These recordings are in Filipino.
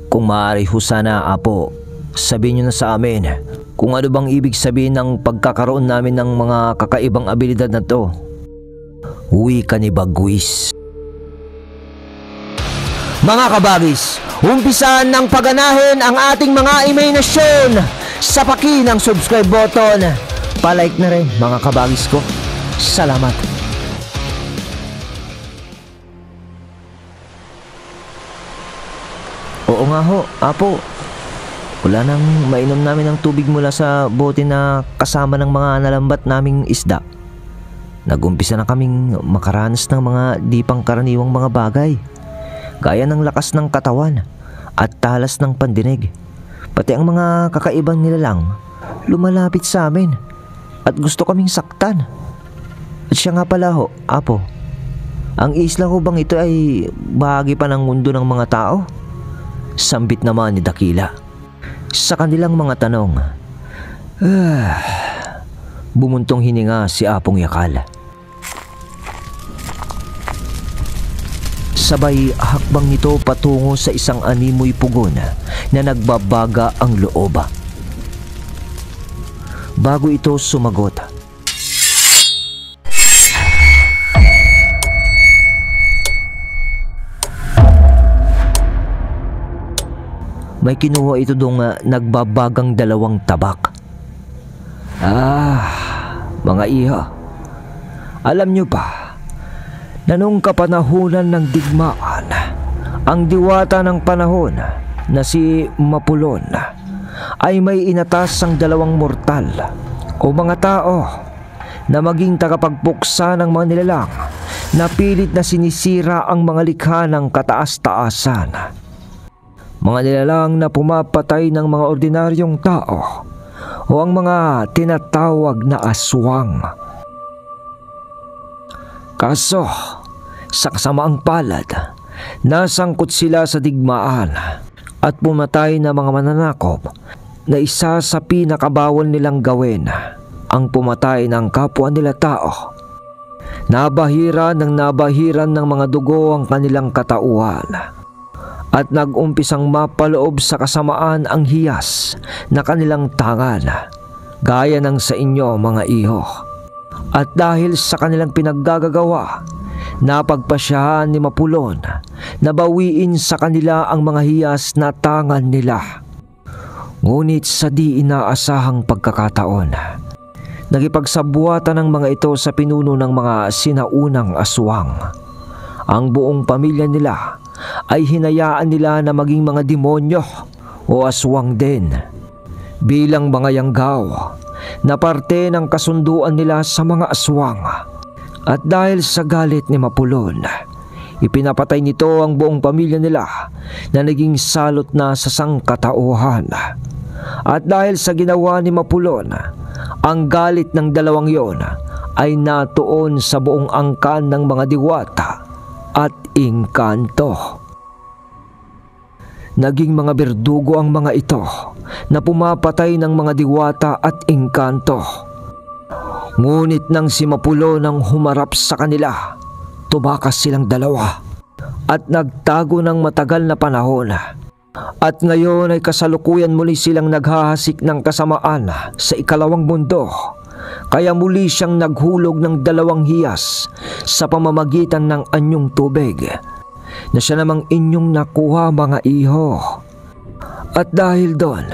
Kung maaari ho sana, Apo, sabihin niyo na sa amin kung ano bang ibig sabihin ng pagkakaroon namin ng mga kakaibang abilidad na to. Wika ni Bagwis. Mga kabagis, umpisahan ng paganahin ang ating mga imahinasyon sa paki ng subscribe button. Palike na rin mga kabagis ko. Salamat. Oo nga ho, Apo. Wala nang mainom namin ng tubig mula sa bote na kasama ng mga nalambat naming isda. Nag-umpisa na kaming makaranas ng mga di pangkaraniwang mga bagay, gaya ng lakas ng katawan at talas ng pandinig. Pati ang mga kakaibang nilalang lumalapit sa amin at gusto kaming saktan. At siya nga pala ho, Apo, ang isla ko bang ito ay bahagi pa ng mundo ng mga tao? Sambit naman ni Dakila. Sa kanilang mga tanong, bumuntong hininga si Apong Yakal. Sabay hakbang nito patungo sa isang animoy pugon na nagbabaga ang loob. Bago ito sumagot, may kinuha ito dong nagbabagang dalawang tabak. Mga iha, alam nyo ba na nung kapanahunan ng digmaan, ang diwata ng panahon na si Mapulon ay may inatas ang dalawang mortal o mga tao na maging tagapagpuksa ng mga nilalang na pilit na sinisira ang mga likha ng kataas-taasan. Mga nilalang na pumapatay ng mga ordinaryong tao o ang mga tinatawag na aswang. Kaso, sa kasamaang palad, nasangkot sila sa digmaan at pumatay na mga mananakop na isa sa pinakabawal nilang gawin ang pumatay ng kapwa nila tao. Nabahiran ng mga dugo ang kanilang katauhan at nag-umpisang mapaloob sa kasamaan ang hiyas na kanilang tangan, gaya ng sa inyo mga iho. At dahil sa kanilang pinaggagawa, napagpasyahan ni Mapulon na bawiin sa kanila ang mga hiyas na tangan nila. Ngunit sa di inaasahang pagkakataon, nagipagsabuatan ng mga ito sa pinuno ng mga sinaunang aswang. Ang buong pamilya nila ay hinayaan nila na maging mga demonyo o aswang din, bilang mga yanggaw na parte ng kasunduan nila sa mga aswang. At dahil sa galit ni Mapulon, ipinapatay nito ang buong pamilya nila na naging salot na sa sangkatauhan. At dahil sa ginawa ni Mapulon, ang galit ng dalawang yon ay natuon sa buong angkan ng mga diwata at engkanto. Naging mga berdugo ang mga ito na pumapatay ng mga diwata at engkanto. Ngunit nang si Mapulon ang humarap sa kanila, tumakas silang dalawa at nagtago ng matagal na panahon. At ngayon ay kasalukuyan muli silang naghahasik ng kasamaan sa ikalawang mundo. Kaya muli siyang naghulog ng dalawang hiyas sa pamamagitan ng anyong tubig na siya namang inyong nakuha mga iho. At dahil doon,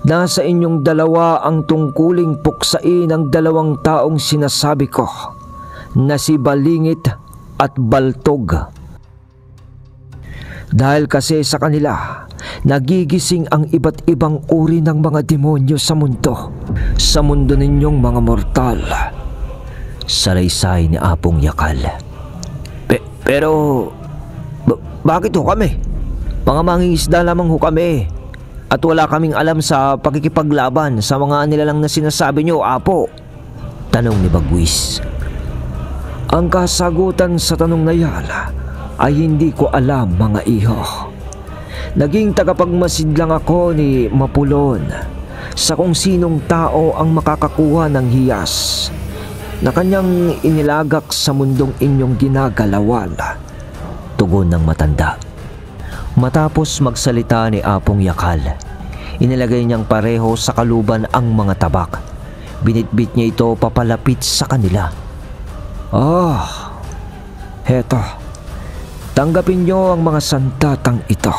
nasa inyong dalawa ang tungkuling puksain ng dalawang taong sinasabi ko na si Balingit at Baltog. Dahil kasi sa kanila, nagigising ang iba't ibang uri ng mga demonyo sa mundo ninyong mga mortal. Salaysay ni Apong Yakal. Pero bakit ho kami? Mga mangingisda lamang ho kami at wala kaming alam sa pakikipaglaban sa mga nilalang na sinasabi nyo, Apo. Tanong ni Bagwis. Ang kasagutan sa tanong na yan ay hindi ko alam mga iho. Naging tagapagmasid lang ako ni Mapulon sa kung sinong tao ang makakakuha ng hiyas na kanyang inilagak sa mundong inyong ginagalawan. Tugon ng matanda. Matapos magsalita ni Apong Yakal, inilagay niyang pareho sa kaluban ang mga tabak. Binitbit niya ito papalapit sa kanila. Heto. Tanggapin niyo ang mga sandatang ito.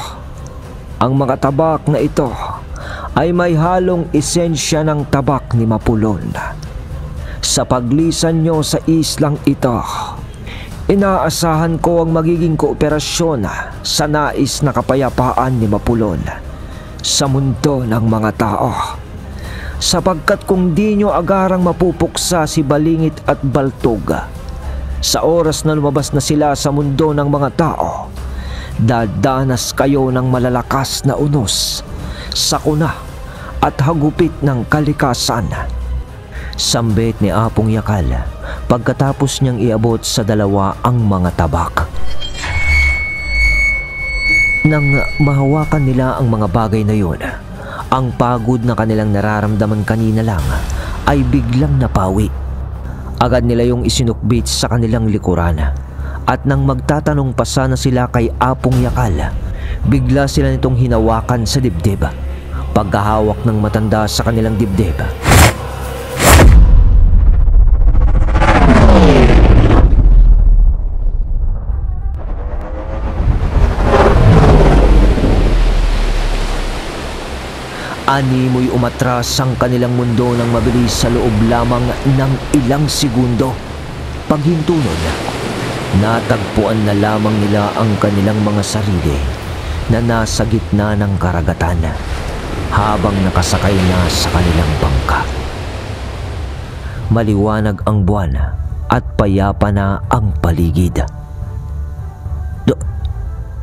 Ang mga tabak na ito ay may halong esensya ng tabak ni Mapulon. Sa paglisan niyo sa islang ito, inaasahan ko ang magiging kooperasyon sa nais na kapayapaan ni Mapulon sa mundo ng mga tao. Sapagkat kung di nyo agarang mapupuksa si Balingit at Baltog, sa oras na lumabas na sila sa mundo ng mga tao, dadanas kayo ng malalakas na unos, sakuna at hagupit ng kalikasan. Sambit ni Apong Yakal pagkatapos niyang iabot sa dalawa ang mga tabak. Nang mahawakan nila ang mga bagay na yun, ang pagod na kanilang nararamdaman kanina lang ay biglang napawi. Agad nila yung isinukbit sa kanilang likuran. At nang magtatanong pa sana sila kay Apong Yakal, bigla sila nitong hinawakan sa dibdib. Pagkahawak ng matanda sa kanilang dibdib, animoy umatras ang kanilang mundo ng mabilis sa loob lamang ng ilang segundo. Paghinto nun, natagpuan na lamang nila ang kanilang mga sarili na nasa gitna ng karagatan habang nakasakay na sa kanilang bangka. Maliwanag ang buwan at payapa na ang paligid.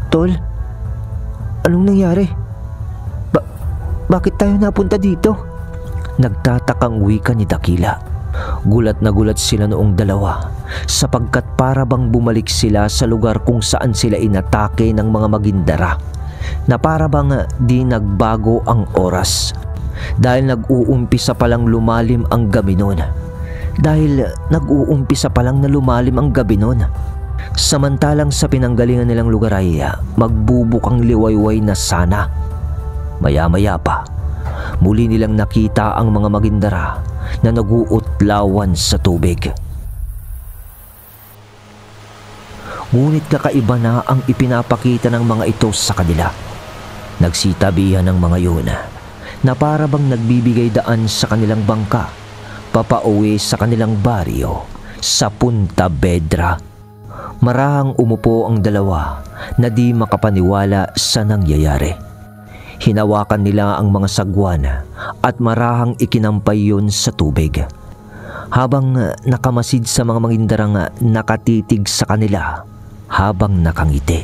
Tol, anong nangyari? Bakit tayo napunta dito? Nagtatakang wika ni Dakila. Gulat na gulat sila noong dalawa sapagkat para bang bumalik sila sa lugar kung saan sila inatake ng mga Magindara, na para bang di nagbago ang oras dahil nag-uumpisa palang lumalim ang gabi noon. Samantalang sa pinanggalingan nilang lugar ay magbubukang liwayway na sana. Maya-maya pa, muli nilang nakita ang mga Magindara na nag-uutlawan sa tubig. Ngunit kakaiba na ang ipinapakita ng mga ito sa kanila. Nagsitabihan ng mga yun na para bang nagbibigay daan sa kanilang bangka papauwi sa kanilang baryo sa Punta Vedra. Marahang umupo ang dalawa na di makapaniwala sa nangyayari. Hinawakan nila ang mga sagwan at marahang ikinampay yun sa tubig. Habang nakamasid sa mga Magindarang nakatitig sa kanila habang nakangiti.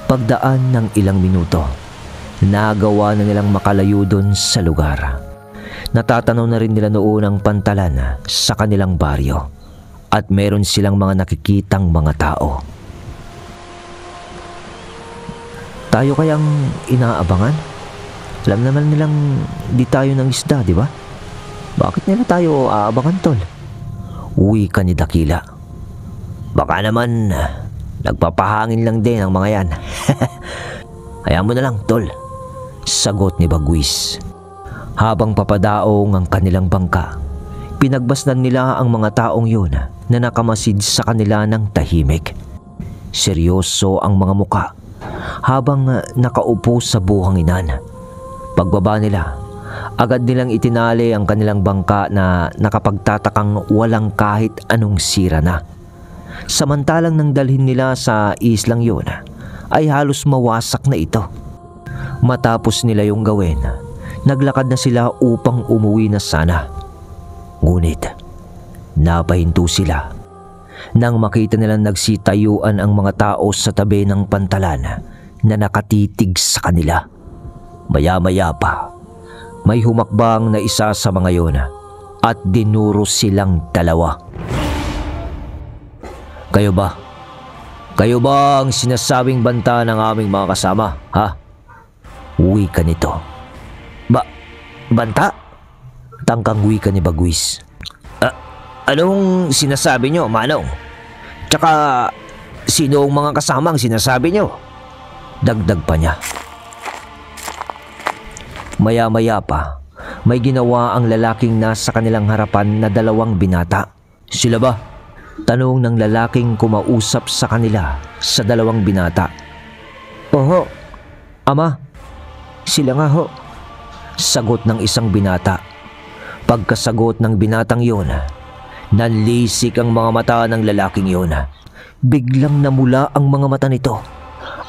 Pagdaan ng ilang minuto, nagawa na nilang makalayo dun sa lugar. Natatanaw na rin nila noon ang pantalan sa kanilang baryo. At meron silang mga nakikitang mga tao. Tayo kayang inaabangan? Alam naman nilang di tayo ng isda, di ba? Bakit nila tayo aabangan, tol? Uwi ka ni Dakila. Baka naman nagpapahangin lang din ang mga yan. Hayaan mo na lang, tol. Sagot ni Bagwis. Habang papadaong ang kanilang bangka, pinagbasdan nila ang mga taong yun na nakamasid sa kanila ng tahimik. Seryoso ang mga muka habang nakaupo sa buhanginan. Pagbaba nila, agad nilang itinali ang kanilang bangka na nakapagtatakang walang kahit anong sira na. Samantalang nang dalhin nila sa islang yun, ay halos mawasak na ito. Matapos nila yung gawin, naglakad na sila upang umuwi na sana. Ngunit, napahinto sila nang makita nilang nagsitayuan ang mga tao sa tabi ng pantalan na nakatitig sa kanila. Maya-maya pa, may humakbang na isa sa mga yun at dinuro silang dalawa. Kayo ba? Kayo ba ang sinasabing banta ng aming mga kasama, ha? Wika nito. Banta? Tangkang wika ni Bagwis. Anong sinasabi nyo, Manong? Tsaka, sino ang mga kasamang sinasabi nyo? Dagdag pa niya. Maya-maya pa, may ginawa ang lalaking nasa kanilang harapan na 2 binata. Sila ba? Tanong ng lalaking kumausap sa kanila sa 2 binata. Oho, ama. Sila nga ho. Sagot ng isang binata. Pagkasagot ng binatang yun, nanlisik ang mga mata ng lalaking yun. Biglang namula ang mga mata nito.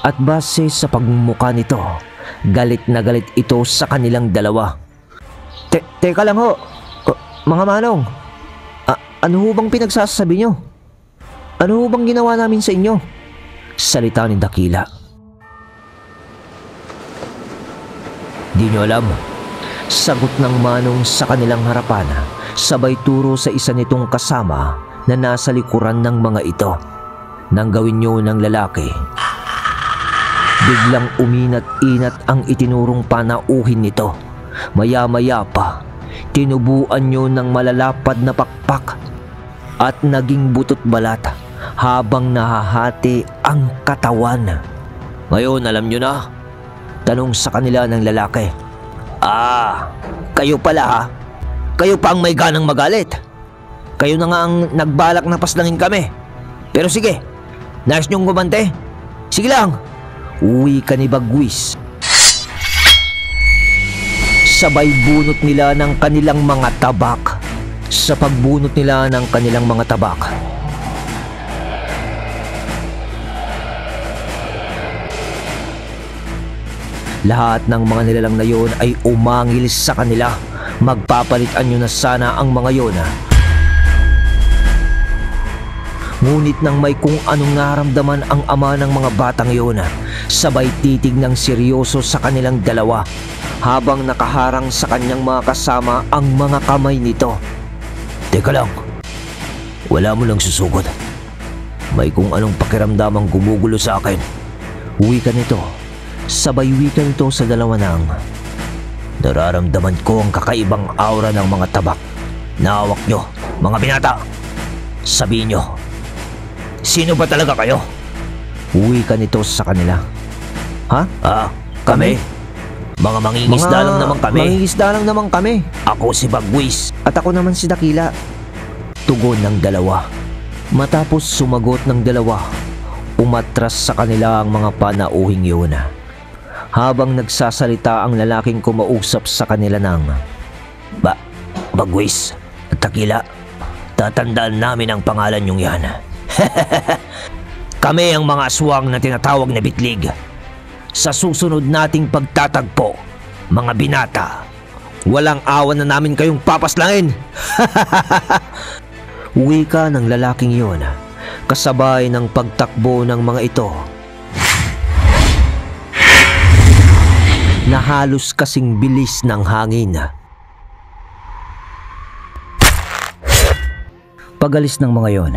At base sa pagmumukha nito, galit na galit ito sa kanilang 2. Teka lang ho, mga Manong. Ano ho bang pinagsasabi nyo? Ano ho bang ginawa namin sa inyo? Salita ni Dakila. Di nyo alam. Sagot ng Manong sa kanilang harapan, sabay turo sa isa nitong kasama na nasa likuran ng mga ito. Nang gawin nyo ng lalaki. Biglang uminat-inat ang itinurong panauhin nito. Maya-maya pa, tinubuan nyo ng malalapad na pakpak at naging butot balat habang nahahati ang katawan. Ngayon alam nyo na? Tanong sa kanila ng lalaki. Kayo pala ha? Kayo pa ang may ganang magalit. Kayo na nga ang nagbalak na paslangin kami. Pero sige, nais nyong gumante? Sige lang. Uwi ka ni Bagwis. Sabay bunot nila ng kanilang mga tabak. Sa pagbunot nila ng kanilang mga tabak, lahat ng mga nilalang na yon ay umangil sa kanila. Magpapalitan nyo na sana ang mga yon. Ngunit nang may kung anong naramdaman ang ama ng mga batang yon, sabay titig ng seryoso sa kanilang 2 habang nakaharang sa kanyang mga kasama ang mga kamay nito. Teka lang, wala mo lang susugod. May kung anong pakiramdamang gumugulo sa akin. Wika nito. Sabay wika nito sa 2 nang nararamdaman ko ang kakaibang aura ng mga tabak. Nawak nyo, mga binata. Sabihin nyo, sino ba talaga kayo? Wika nito sa kanila. Ha? Kami? Mga mangingisda lang naman kami. Mangingisda lang naman kami. Ako si Bagwis. At ako naman si Dakila. Tugon ng 2. Matapos sumagot ng 2, umatras sa kanila ang mga panauhing yun. Habang nagsasalita ang lalaking kumausap sa kanila ng, Bagwis at Dakila, tatandaan namin ang pangalan nyong yan. Kami ang mga aswang na tinatawag na bitlig. Sa susunod nating pagtatagpo, mga binata, walang awan na namin kayong papaslangin. Wika ng lalaking yun, kasabay ng pagtakbo ng mga ito, na halos kasing bilis ng hangin. Pagalis ng mga yon,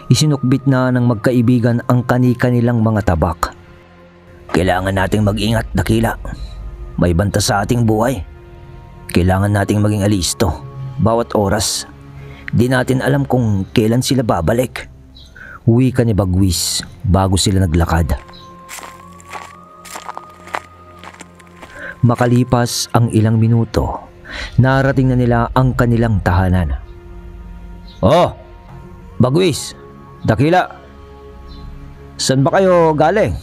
isinukbit na ng magkaibigan ang kani-kanilang mga tabak. Kailangan nating mag-ingat, Dakila. May banta sa ating buhay. Kailangan nating maging alisto. Bawat oras. Di natin alam kung kailan sila babalik. Wika ni Bagwis bago sila naglakad. Makalipas ang ilang minuto, narating na nila ang kanilang tahanan. Bagwis, Dakila. Saan ba kayo galing?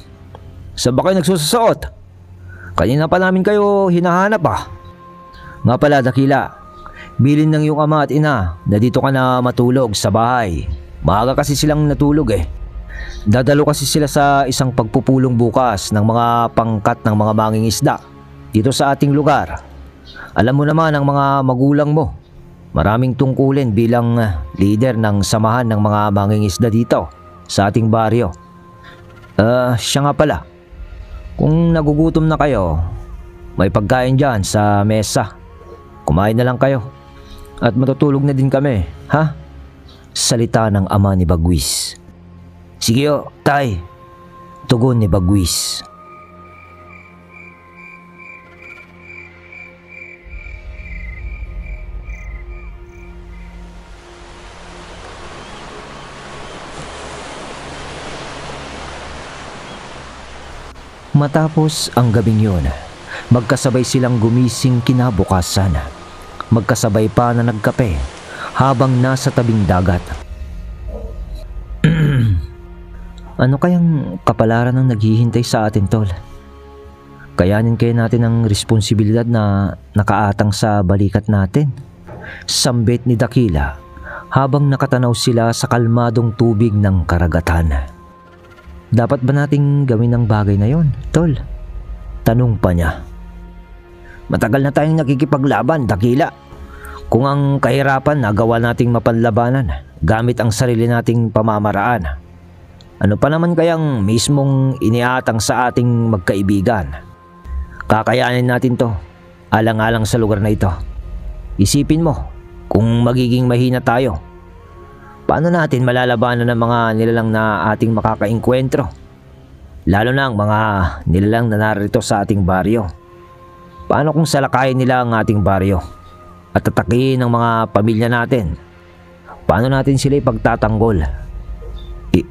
Saan ba kayo nagsusuot? Kanina pa namin kayo hinahanap Nga pala, Dakila, bilin ng iyong ama at ina na dito ka na matulog sa bahay. Maaga kasi silang natulog Dadalo kasi sila sa isang pagpupulong bukas ng mga pangkat ng mga mangingisda dito sa ating lugar. Alam mo naman ang mga magulang mo. Maraming tungkulin bilang leader ng samahan ng mga mangingisda dito sa ating baryo. Siya nga pala. Kung nagugutom na kayo, may pagkain dyan sa mesa. Kumain na lang kayo. At matutulog na din kami, ha? Salita ng ama ni Bagwis. Sige tay. Tugon ni Bagwis. Matapos ang gabing yun, magkasabay silang gumising kinabukasan. Magkasabay pa na nagkape habang nasa tabing dagat. Ano kayang kapalaran ang naghihintay sa atin, tol? Kayanin kaya natin ang responsibilidad na nakaatang sa balikat natin. Sambit ni Dakila habang nakatanaw sila sa kalmadong tubig ng karagatan. Dapat ba nating gawin ang bagay na yon, tol? Tanong pa niya. Matagal na tayong nakikipaglaban, Dakila. Kung ang kahirapan nagawa nating mapanlabanan gamit ang sarili nating pamamaraan, ano pa naman kayang mismong iniatang sa ating magkaibigan? Kakayanin natin to, alang-alang sa lugar na ito. Isipin mo, kung magiging mahina tayo, paano natin malalabanan ng mga nilalang na ating makakainkwentro? Lalo na ang mga nilalang na narito sa ating baryo. Paano kung salakayin nila ang ating baryo at tatakihin ang mga pamilya natin? Paano natin sila ipagtatanggol?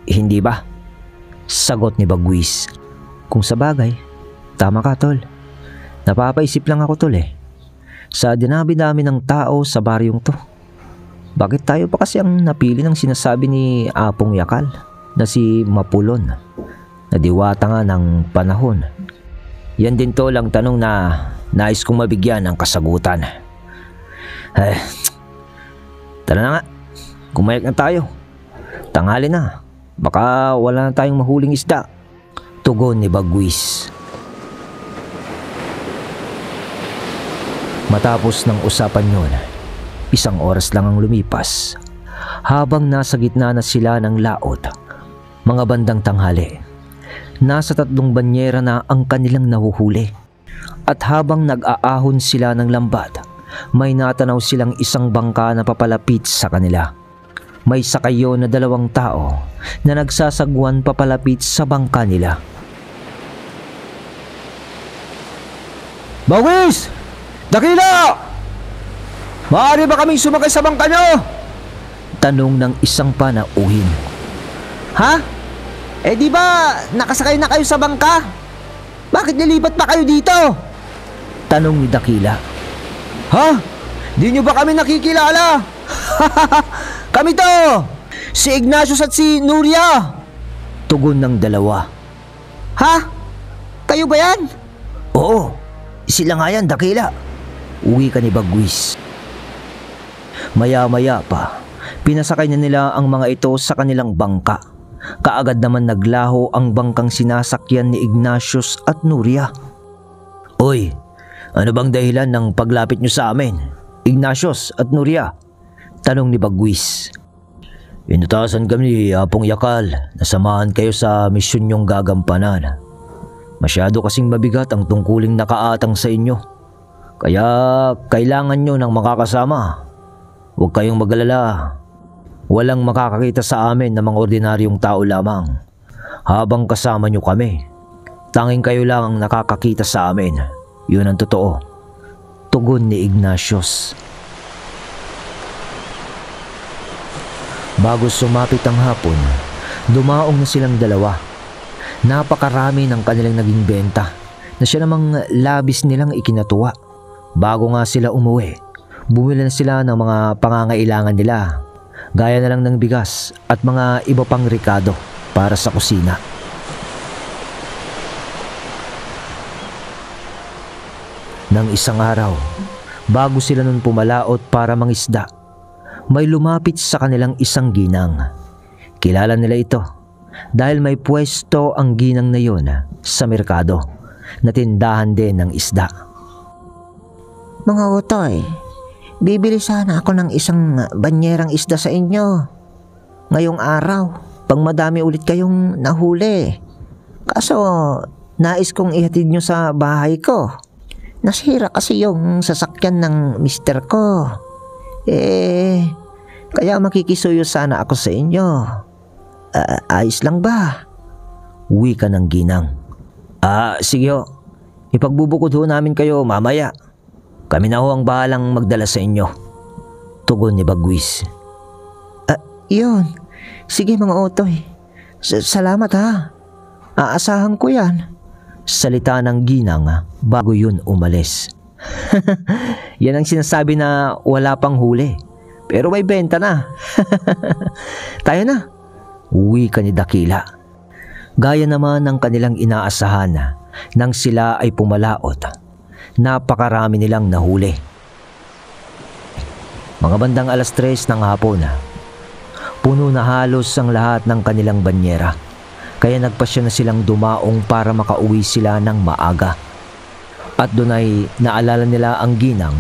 Hindi ba? Sagot ni Bagwis. Kung sa bagay, tama ka, tol. Napapaisip lang ako, tol eh. Sa dinami-dami ng tao sa baryong to, bakit tayo pa kasi ang napili ng sinasabi ni Apong Yakal na si Mapulon, na diwata nga ng panahon? Yan din, tol, ang tanong na nais kong mabigyan ng kasagutan. Tara na nga, kumayak na tayo. Tanghali na, baka wala na tayong mahuling isda. Tugon ni Bagwis. Matapos ng usapan yun, 1 oras lang ang lumipas. Habang nasa gitna na sila ng laot, mga bandang tanghali, nasa 3 banyera na ang kanilang nahuhuli. At habang nag-aahon sila ng lambat, may natanaw silang isang bangka na papalapit sa kanila. May sakayo na 2 tao na nagsasagwan papalapit sa bangka nila. Bagwis! Dakila! Maaari ba kaming sumakay sa bangka nyo? Tanong ng isang panauhin. Ha? Di ba nakasakay na kayo sa bangka? Bakit nilipat pa kayo dito? Tanong ni Dakila. Ha? Di nyo ba kami nakikilala? Kami to! Si Ignatius at si Nuria! Tugon ng 2. Ha? Kayo ba yan? Oo, sila nga yan, Dakila. Uwi ka ni Bagwis. Maya-maya pa, pinasakay na nila ang mga ito sa kanilang bangka. Kaagad naman naglaho ang bangkang sinasakyan ni Ignatius at Nuria. Oy, ano bang dahilan ng paglapit nyo sa amin, Ignatius at Nuria? Tanong ni Bagwis. Inutasan kami ni Apong Yakal na samahan kayo sa misyon nyong gagampanan. Masyado kasing mabigat ang tungkuling nakaatang sa inyo. Kaya kailangan nyo ng makakasama. Huwag kayong mag-alala. Walang makakakita sa amin ng mga ordinaryong tao lamang habang kasama nyo kami. Tanging kayo lang ang nakakakita sa amin. Yun ang totoo. Tugon ni Ignatius. Bago sumapit ang hapon, dumaong na silang 2. Napakarami ng kanilang naging benta na siya namang labis nilang ikinatuwa. Bago nga sila umuwi, bumili na sila ng mga pangangailangan nila, gaya na lang ng bigas at mga iba pang rekado para sa kusina. Nang isang araw, bago sila nun pumalaot para mangisda, may lumapit sa kanilang isang ginang. Kilala nila ito dahil may pwesto ang ginang na yun sa merkado na tindahan din ng isda. Mga utoy, bibili sana ako ng isang banyerang isda sa inyo ngayong araw, pang madami ulit kayong nahuli. Kaso nais kong ihatid nyo sa bahay ko. Nasira kasi yung sasakyan ng mister ko. Kaya makikisuyo sana ako sa inyo. Ayos lang ba? Uwi ka ng ginang. Sige ho. Ipagbubukod ho namin kayo mamaya. Kami na ho ang bahalang magdala sa inyo. Tugon ni Bagwis. Yun. Sige mga utoy. Salamat ha. Aasahan ko yan. Salita ng ginang bago yun umalis. Yan ang sinasabi na wala pang huli. Pero may benta na. Tayo na. Uwi ka ni Dakila. Gaya naman ng kanilang inaasahan nang sila ay pumalaot. Napakarami nilang nahuli. Mga bandang 3:00 ng hapon, puno na halos ang lahat ng kanilang banyera. Kaya nagpasya na silang dumaong para makauwi sila ng maaga. At doon ay naalala nila ang ginang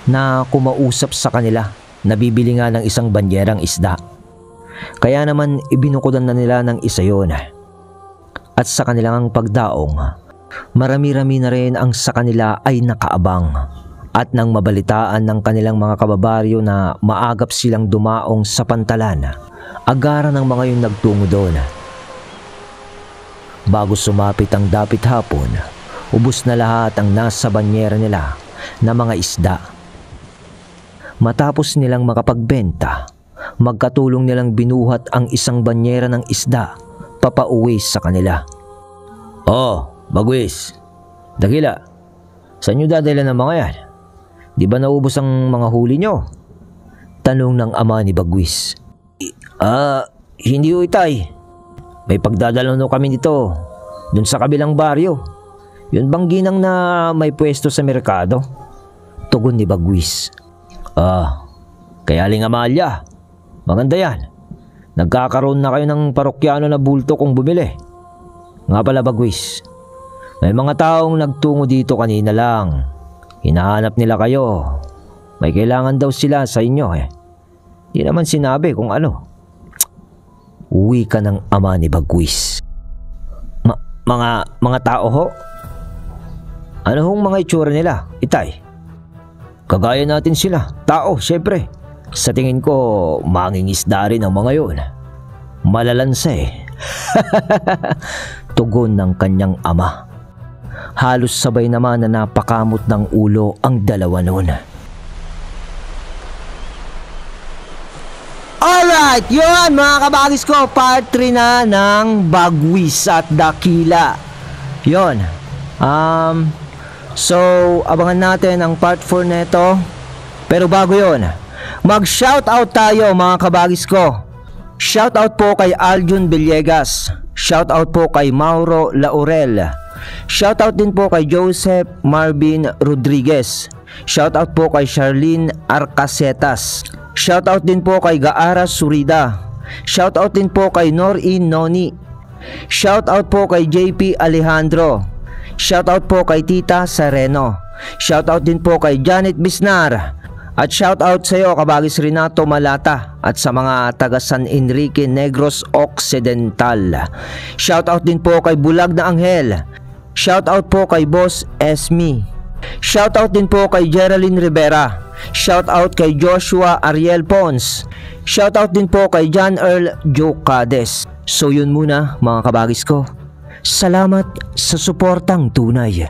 na kumausap sa kanila. Nabibili nga ng isang banyerang isda. Kaya naman ibinukudan na nila ng isa yon. At sa kanilang pagdaong, marami-rami na rin ang sa kanila ay nakaabang. At nang mabalitaan ng kanilang mga kababaryo na maagap silang dumaong sa pantalan, agaran ng mga yung nagtungo doon. Bago sumapit ang dapit hapon, ubos na lahat ang nasa banyera nila na mga isda. Matapos nilang makapagbenta, magkatulong nilang binuhat ang isang banyera ng isda papauwi sa kanila. Oh, Bagwis, Dakila, saan nyo dadala ng mga yan? Di ba naubos ang mga huli nyo? Tanong ng ama ni Bagwis. Hindi ho, Itay. May pagdadala no kami dito, dun sa kabilang baryo. Yun bang ginang na may pwesto sa merkado? Tugon ni Bagwis. Kaya Aling Amalia, maganda yan. Nagkakaroon na kayo ng parokyano na bulto kung bumili. Nga pala Bagwis, may mga taong nagtungo dito kanina lang. Hinahanap nila kayo. May kailangan daw sila sa inyo Di naman sinabi kung ano. Uwi ka ng ama ni Bagwis. Mga tao ho? Ano hong mga itsura nila, Itay? Kagaya natin sila, tao, syempre. Sa tingin ko, mangingisda rin ang mga yun. Malalansa Tugon ng kanyang ama. Halos sabay naman na napakamot ng ulo ang dalawa noon. Alright, yun mga kabagis ko, part 3 na ng Bagwis at Dakila. Yun. So, abangan natin ang part 4 neto. Pero bago yun, mag-shoutout tayo mga kabagis ko. Shoutout po kay Aljun Villegas. Shoutout po kay Mauro Laurel. Shoutout din po kay Joseph Marvin Rodriguez. Shoutout po kay Charlene Arcasetas. Shoutout din po kay Gaara Surida. Shoutout din po kay Norin Noni. Shoutout po kay JP Alejandro. Shoutout po kay Tita Sereno. Shoutout din po kay Janet Bisnar. At shoutout sa iyo kabagis Renato Malata at sa mga taga San Enrique Negros Occidental. Shoutout din po kay Bulag na Anghel. Shoutout po kay Boss Esmi. Shoutout din po kay Geraldine Rivera. Shoutout kay Joshua Ariel Pons. Shoutout din po kay John Earl Jocades. So yun muna mga kabagis ko. Salamat sa suportang tunay.